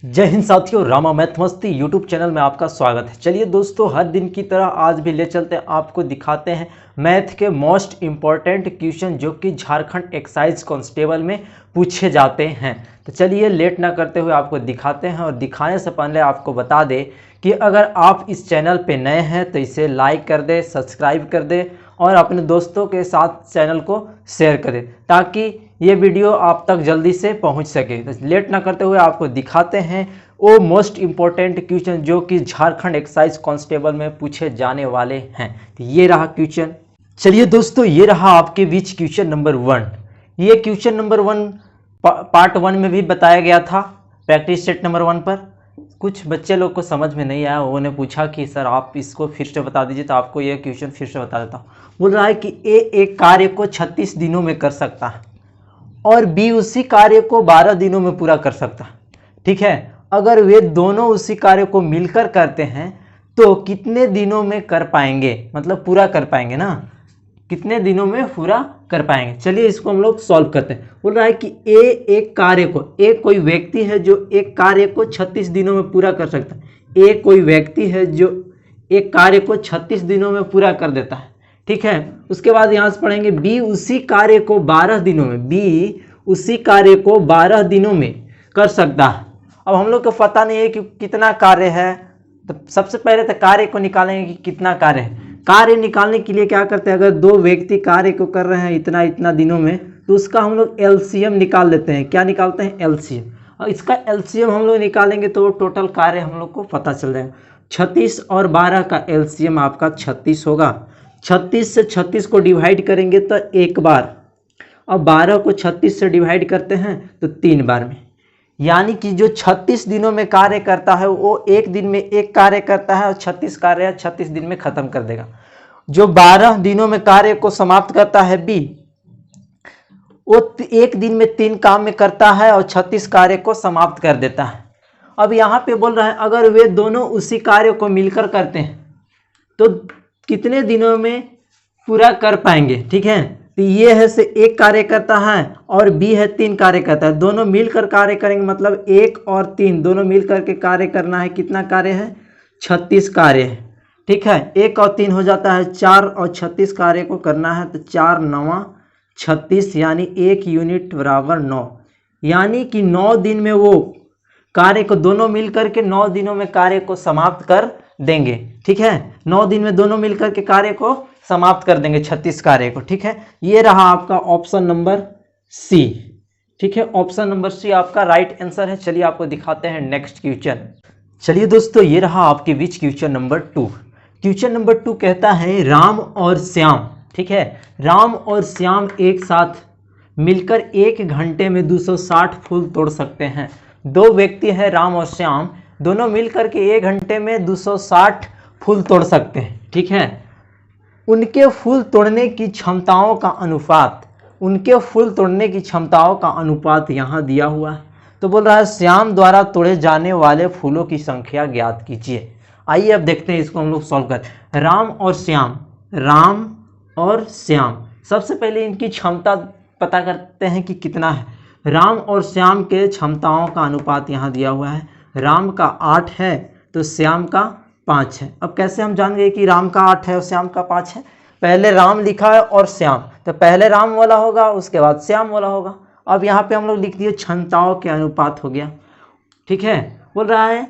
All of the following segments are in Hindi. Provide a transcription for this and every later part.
जय हिंद साथियों, रामा मैथ मस्ती यूट्यूब चैनल में आपका स्वागत है। चलिए दोस्तों, हर दिन की तरह आज भी ले चलते हैं, आपको दिखाते हैं मैथ के मोस्ट इम्पॉर्टेंट क्वेश्चन जो कि झारखंड एक्साइज कांस्टेबल में पूछे जाते हैं। तो चलिए लेट ना करते हुए आपको दिखाते हैं, और दिखाने से पहले आपको बता दें कि अगर आप इस चैनल पे नए हैं तो इसे लाइक कर दें, सब्सक्राइब कर दें और अपने दोस्तों के साथ चैनल को शेयर करें ताकि ये वीडियो आप तक जल्दी से पहुंच सके। तो लेट ना करते हुए आपको दिखाते हैं वो मोस्ट इम्पोर्टेंट क्वेश्चन जो कि झारखंड एक्साइज कांस्टेबल में पूछे जाने वाले हैं। तो ये रहा क्वेश्चन। चलिए दोस्तों, ये रहा आपके बीच क्वेश्चन नंबर 1। ये क्वेश्चन नंबर 1 पार्ट 1 में भी बताया गया था, प्रैक्टिस सेट नंबर 1 पर। कुछ बच्चे लोग को समझ में नहीं आया, उन्होंने पूछा कि सर आप इसको फिर से बता दीजिए, तो आपको ये क्वेश्चन फिर से बता देता हूँ। बोल रहा है कि ए एक कार्य को 36 दिनों में कर सकता है और बी उसी कार्य को 12 दिनों में पूरा कर सकता है। ठीक है, अगर वे दोनों उसी कार्य को मिलकर करते हैं तो कितने दिनों में कर पाएंगे, मतलब पूरा कर पाएंगे ना, कितने दिनों में पूरा कर पाएंगे। चलिए इसको हम लोग सॉल्व करते हैं। बोल रहा है कि ए एक कार्य को, ए कोई व्यक्ति है जो एक कार्य को 36 दिनों में पूरा कर सकता है। ए कोई व्यक्ति है जो एक कार्य को 36 दिनों में पूरा कर देता है। ठीक है, उसके बाद यहाँ से पढ़ेंगे बी उसी कार्य को 12 दिनों में, बी उसी कार्य को 12 दिनों में कर सकता है। अब हम लोग को पता नहीं है कि कितना कार्य है, तो सबसे पहले तो कार्य को निकालेंगे कि कितना कार्य है। कार्य निकालने के लिए क्या करते हैं, अगर दो व्यक्ति कार्य को कर रहे हैं इतना इतना दिनों में, तो उसका हम लोग एलसीएम निकाल लेते हैं। क्या निकालते हैं? एलसीएम। और इसका एलसीएम हम लोग निकालेंगे तो टोटल कार्य हम लोग को पता चल जाएगा। 36 और 12 का एलसीएम आपका 36 होगा। 36 से 36 को डिवाइड करेंगे तो एक बार, और 12 को 36 से डिवाइड करते हैं तो 3 बार में। यानी कि जो 36 दिनों में कार्य करता है वो एक दिन में एक कार्य करता है और 36 कार्य 36 दिन में खत्म कर देगा। जो 12 दिनों में कार्य को समाप्त करता है बी, वो एक दिन में 3 काम में करता है और 36 कार्य को समाप्त कर देता है। अब यहाँ पे बोल रहा है अगर वे दोनों उसी कार्य को मिलकर करते हैं तो कितने दिनों में पूरा कर पाएंगे। ठीक है, तो ये है से एक कार्य करता है और बी है 3 कार्य करता है। दोनों मिलकर कार्य करेंगे, मतलब 1 और 3 दोनों मिलकर के कार्य करना है। कितना कार्य है? 36 कार्य है। ठीक है, 1 और 3 हो जाता है 4, और 36 कार्य को करना है तो 4 9 36, यानी 1 यूनिट बराबर 9। यानी कि 9 दिन में वो कार्य को दोनों मिलकर के 9 दिनों में कार्य को समाप्त कर देंगे। ठीक है, 9 दिन में दोनों मिलकर के कार्य को समाप्त कर देंगे 36 कार्य को। ठीक है, ये रहा आपका ऑप्शन नंबर सी। ठीक है, ऑप्शन नंबर सी आपका राइट आंसर है। चलिए आपको दिखाते हैं नेक्स्ट क्वेश्चन। चलिए दोस्तों, ये रहा आपके बीच क्वेश्चन नंबर 2। क्वेश्चन नंबर 2 कहता है राम और श्याम, ठीक है, राम और श्याम एक साथ मिलकर 1 घंटे में 260 फूल तोड़ सकते हैं। दो व्यक्ति हैं राम और श्याम, दोनों मिलकर के 1 घंटे में 260 फूल तोड़ सकते हैं। ठीक है, उनके फूल तोड़ने की क्षमताओं का अनुपात, उनके फूल तोड़ने की क्षमताओं का अनुपात यहाँ दिया हुआ है। तो बोल रहा है श्याम द्वारा तोड़े जाने वाले फूलों की संख्या ज्ञात कीजिए। आइए अब देखते हैं, इसको हम लोग सॉल्व करते हैं। राम और श्याम, राम और श्याम, सबसे पहले इनकी क्षमता पता करते हैं कि कितना है। राम और श्याम के क्षमताओं का अनुपात यहाँ दिया हुआ है। राम का 8 है तो श्याम का 5 है। अब कैसे हम जान गए कि राम का 8 है और श्याम का 5 है? पहले राम लिखा है और श्याम, तो पहले राम वाला होगा उसके बाद श्याम वाला होगा। अब यहाँ पे हम लोग लिख दिए क्षमताओं के अनुपात हो गया। ठीक है, बोल रहा है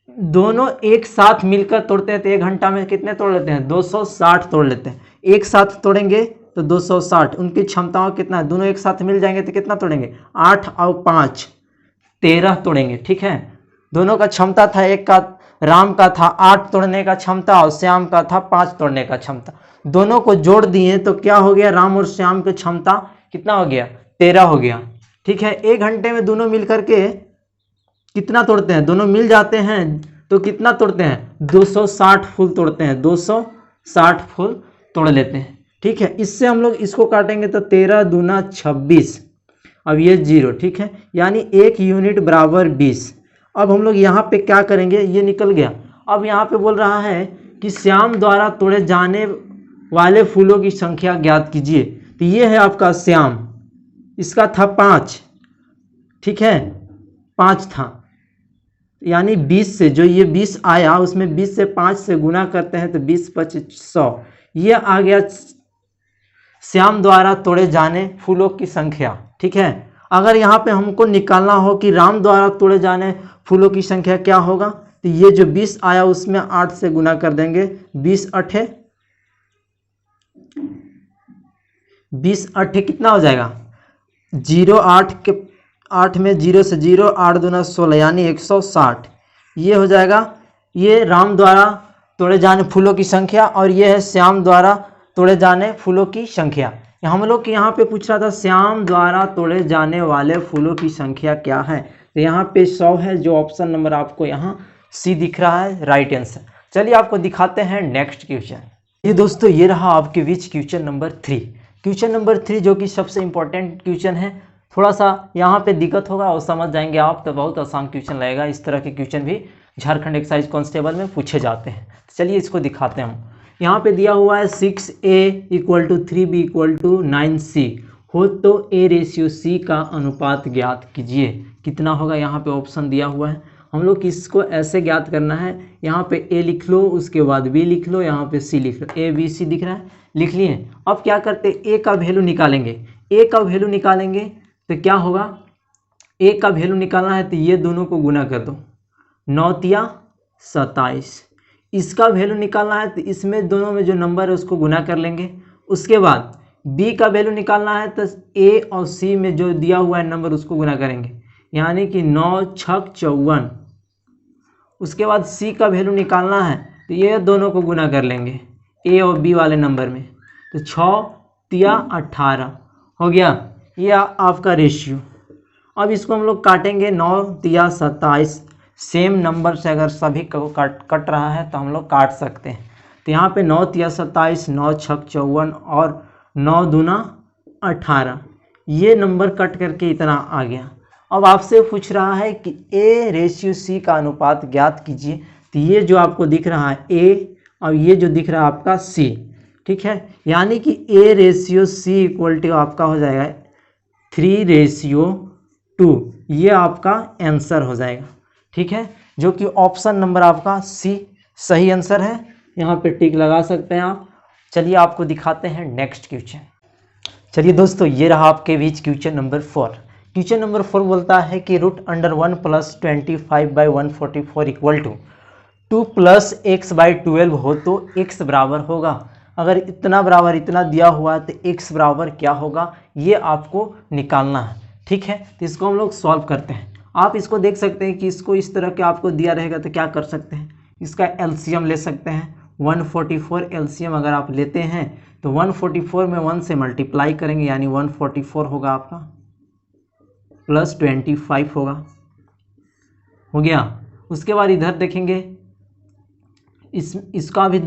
दोनों एक साथ मिलकर तोड़ते हैं तो 1 घंटा में कितने तोड़ लेते हैं? 260 तोड़ लेते हैं। एक साथ तोड़ेंगे तो 260। उनकी क्षमताओं कितना है? दोनों एक साथ मिल जाएंगे तो कितना तोड़ेंगे? 8 और 5 13 तोड़ेंगे। ठीक है, दोनों का क्षमता था, एक का राम का था 8 तोड़ने का क्षमता और श्याम का था 5 तोड़ने का क्षमता। दोनों को जोड़ दिए तो क्या हो गया? राम और श्याम की क्षमता कितना हो गया? 13 हो गया। ठीक है, 1 घंटे में दोनों मिल करके कितना तोड़ते हैं? दोनों मिल जाते हैं तो कितना तोड़ते हैं? 260 फूल तोड़ते हैं, 260 फूल तोड़ लेते हैं। ठीक है, इससे हम लोग इसको काटेंगे तो 13 दूना 26, अब ये 0। ठीक है, यानी 1 यूनिट बराबर 20। अब हम लोग यहाँ पे क्या करेंगे? ये निकल गया। अब यहाँ पे बोल रहा है कि श्याम द्वारा तोड़े जाने वाले फूलों की संख्या ज्ञात कीजिए। तो ये है आपका श्याम, इसका था 5। ठीक है, 5 था। यानी 20 से जो ये 20 आया उसमें 20 से 5 से गुना करते हैं तो 20 25 100। ये आ गया श्याम द्वारा तोड़े जाने फूलों की संख्या। ठीक है, अगर यहाँ पे हमको निकालना हो कि राम द्वारा तोड़े जाने फूलों की संख्या क्या होगा, तो ये जो 20 आया उसमें 8 से गुना कर देंगे। 20 अठे कितना हो जाएगा, 0 8 के 8 में 0 से 0, 8 दूना 16 यानी 160। ये हो जाएगा ये राम द्वारा तोड़े जाने फूलों की संख्या, और ये है श्याम द्वारा तोड़े जाने फूलों की संख्या। हम लोग के यहाँ पे पूछ रहा था श्याम द्वारा तोड़े जाने वाले फूलों की संख्या क्या है, तो यहाँ पे 100 है, जो ऑप्शन नंबर आपको यहाँ सी दिख रहा है राइट आंसर। चलिए आपको दिखाते हैं नेक्स्ट क्वेश्चन। ये दोस्तों ये रहा आपके बीच क्वेश्चन नंबर 3। क्वेश्चन नंबर 3 जो कि सबसे इंपॉर्टेंट क्वेश्चन है, थोड़ा सा यहाँ पे दिक्कत होगा और समझ जाएंगे आप तो बहुत आसान क्वेश्चन लगेगा। इस तरह के क्वेश्चन भी झारखंड एक्साइज कांस्टेबल में पूछे जाते हैं। चलिए इसको दिखाते हैं हम। यहाँ पे दिया हुआ है 6A = 3B = 9C हो तो A/C का अनुपात ज्ञात कीजिए। कितना होगा, यहाँ पे ऑप्शन दिया हुआ है। हम लोग इसको ऐसे ज्ञात करना है, यहाँ पे A लिख लो, उसके बाद B लिख लो, यहाँ पे C लिख लो। ABC दिख रहा है, लिख लिए। अब क्या करते हैं, A का वैल्यू निकालेंगे। A का वैल्यू निकालेंगे तो क्या होगा, A का वैल्यू निकालना है तो ये दोनों को गुना कर दो, 9 तिया 27। इसका वैल्यू निकालना है तो इसमें दोनों में जो नंबर है उसको गुना कर लेंगे। उसके बाद B का वैल्यू निकालना है तो A और C में जो दिया हुआ है नंबर उसको गुना करेंगे, यानी कि 9 छक 54। उसके बाद C का वैल्यू निकालना है तो ये दोनों को गुना कर लेंगे A और B वाले नंबर में, तो 6 तिया 18 हो गया। ये आपका रेशियो। अब इसको हम लोग काटेंगे, 9 तिया 27। सेम नंबर से अगर सभी को कट रहा है तो हम लोग काट सकते हैं। तो यहाँ पे 9 तिया 27, 9 छक 54 और 9 दूना 18, ये नंबर कट करके इतना आ गया। अब आपसे पूछ रहा है कि A/C का अनुपात ज्ञात कीजिए। तो ये जो आपको दिख रहा है A और ये जो दिख रहा है आपका C, ठीक है, यानी कि A/C = आपका हो जाएगा 3/2। ये आपका आंसर हो जाएगा। ठीक है, जो कि ऑप्शन नंबर आपका C सही आंसर है। यहाँ पे टिक लगा सकते हैं आप। चलिए आपको दिखाते हैं नेक्स्ट क्वेश्चन। चलिए दोस्तों ये रहा आपके बीच क्वेश्चन नंबर 4। क्वेश्चन नंबर 4 बोलता है कि √1 + 25/144 = 2 + x/12 हो तो x बराबर होगा। अगर इतना बराबर इतना दिया हुआ है तो x बराबर क्या होगा, ये आपको निकालना है। ठीक है, तो इसको हम लोग सॉल्व करते हैं। आप इसको देख सकते हैं कि इसको इस तरह के आपको दिया रहेगा तो क्या कर सकते हैं, इसका एलसीएम ले सकते हैं। 144 एलसीएम अगर आप लेते हैं तो 144 में 1 से मल्टीप्लाई करेंगे, यानी 144 होगा आपका, प्लस 25 होगा, हो गया। उसके बाद इधर देखेंगे, इसका भी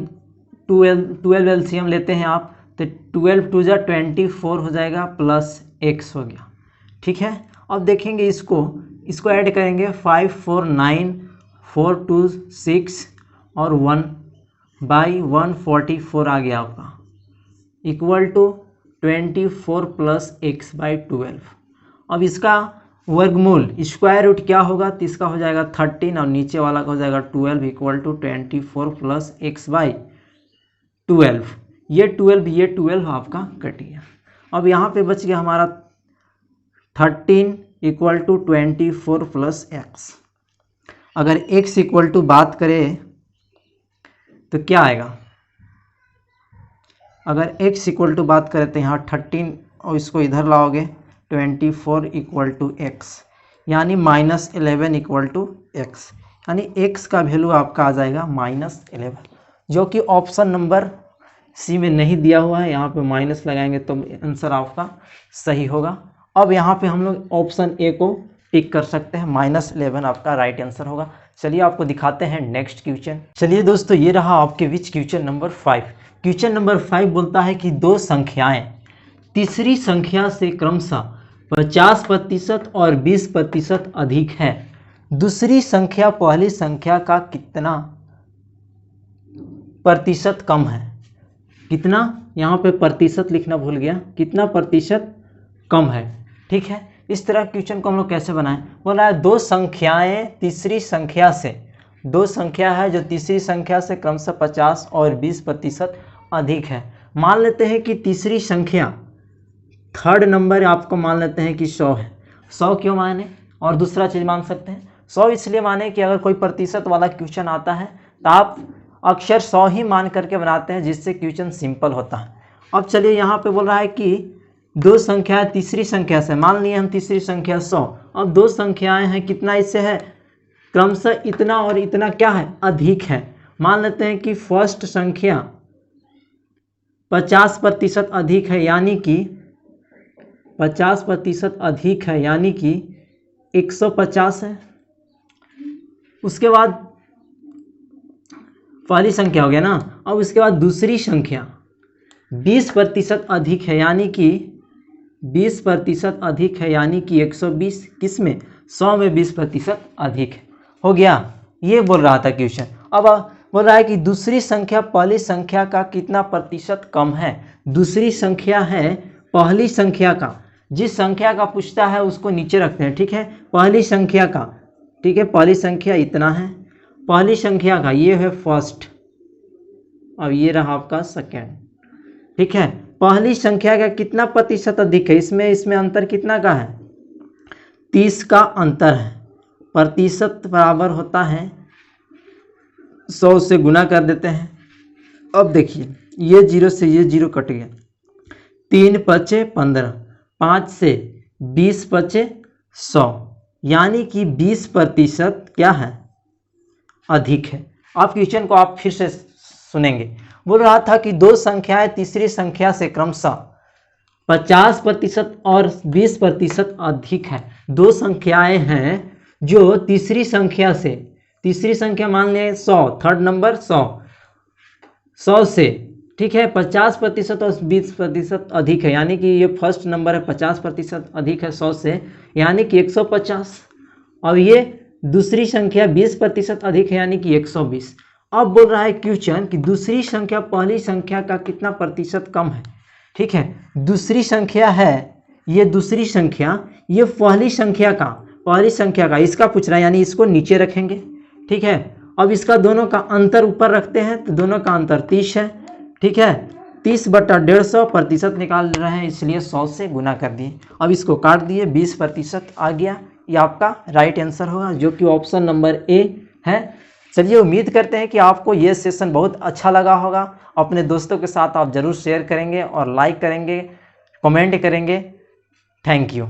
12 एलसीएम लेते हैं आप, तो 12 2 जा 24 हो जाएगा, प्लस x हो गया। ठीक है, अब देखेंगे इसको ऐड करेंगे, 5 4 9 4 2 6 और 1/144 आ गया आपका, = 24 + x/12। अब इसका वर्गमूल स्क्वायर रूट क्या होगा, तो इसका हो जाएगा 13 और नीचे वाला का हो जाएगा 12 = 24 + x/12। ये 12 आपका कट गया। अब यहाँ पे बच गया हमारा 13 = 24 + x। अगर x = बात करें तो क्या आएगा, अगर x = बात करें तो यहाँ 13 और इसको इधर लाओगे, 24 = x, यानी -11 = x, यानी x का वैल्यू आपका आ जाएगा -11, जो कि ऑप्शन नंबर सी में नहीं दिया हुआ है। यहाँ पे माइनस लगाएंगे तो आंसर आपका सही होगा। अब यहाँ पे हम लोग ऑप्शन ए को टिक कर सकते हैं, -11 आपका राइट आंसर होगा। चलिए आपको दिखाते हैं नेक्स्ट क्वेश्चन। चलिए दोस्तों ये रहा आपके बीच क्वेश्चन नंबर 5। क्वेश्चन नंबर 5 बोलता है कि दो संख्याएं तीसरी संख्या से क्रमशः 50% और 20% अधिक है। दूसरी संख्या पहली संख्या का कितना प्रतिशत कम है। कितना, यहाँ पे प्रतिशत लिखना भूल गया, कितना प्रतिशत कम है। ठीक है, इस तरह क्वेश्चन को हम लोग कैसे बनाएं? बोल रहा है दो संख्याएं तीसरी संख्या से, दो संख्या है जो तीसरी संख्या से क्रमशः 50 और 20% अधिक है। मान लेते हैं कि तीसरी संख्या थर्ड नंबर आपको मान लेते हैं कि 100 है। 100 क्यों माने? और दूसरा चीज़ मान सकते हैं 100 इसलिए माने कि अगर कोई प्रतिशत वाला क्वेश्चन आता है तो आप अक्सर 100 ही मान करके बनाते हैं, जिससे क्वेश्चन सिंपल होता है। अब चलिए यहाँ पे बोल रहा है कि दो संख्या तीसरी संख्या से, मान लिए हम तीसरी संख्या 100। अब दो संख्याएं हैं, कितना इससे है? क्रमशः इतना और इतना क्या है? अधिक है। मान लेते हैं कि फर्स्ट संख्या 50% अधिक है, यानी कि 50% अधिक है, यानी कि 150 है। उसके बाद पहली संख्या हो गया ना। अब उसके बाद दूसरी संख्या 20% अधिक है, यानी कि 20% अधिक है, यानी कि 120। किसमें? 100 में 20% अधिक है। हो गया, ये बोल रहा था क्वेश्चन। अब बोल रहा है कि दूसरी संख्या पहली संख्या का कितना प्रतिशत कम है? दूसरी संख्या है पहली संख्या का, जिस संख्या का पूछता है उसको नीचे रखते हैं, ठीक है। पहली संख्या का, ठीक है, पहली संख्या इतना है, पहली संख्या का ये है फर्स्ट, अब ये रहा आपका सेकेंड, ठीक है। पहली संख्या का कितना प्रतिशत अधिक है? इसमें अंतर कितना का है? 30 का अंतर है। प्रतिशत बराबर होता है 100 से गुना कर देते हैं। अब देखिए ये 0 से ये 0 कट गया, 3 पचे 15, 5 से 20 पचे 100, यानी कि 20% क्या है? अधिक है। आप क्वेश्चन को आप फिर से सुनेंगे। बोल रहा था कि दो संख्याएं तीसरी संख्या से क्रमशः 50% और 20% अधिक है। दो संख्याएं हैं जो तीसरी संख्या से, तीसरी संख्या मान लें 100, थर्ड नंबर 100 से, ठीक है, 50% और 20% अधिक है, यानी कि ये फर्स्ट नंबर है 50% अधिक है 100 से, यानी कि 150। और ये दूसरी संख्या 20% अधिक है, यानी कि 120। अब बोल रहा है क्वेश्चन कि दूसरी संख्या पहली संख्या का कितना प्रतिशत कम है? ठीक है, दूसरी संख्या है ये, दूसरी संख्या ये पहली संख्या का, इसका पूछ रहा है, यानी इसको नीचे रखेंगे, ठीक है। अब इसका दोनों का अंतर ऊपर रखते हैं, तो दोनों का अंतर 30 है, ठीक है। 30/150 प्रतिशत निकाल रहे हैं, इसलिए 100 से गुना कर दिए। अब इसको काट दिए, 20% आ गया। ये आपका राइट आंसर होगा, जो कि ऑप्शन नंबर ए है। चलिए, उम्मीद करते हैं कि आपको ये सेशन बहुत अच्छा लगा होगा। अपने दोस्तों के साथ आप ज़रूर शेयर करेंगे और लाइक करेंगे, कमेंट करेंगे। Thank you.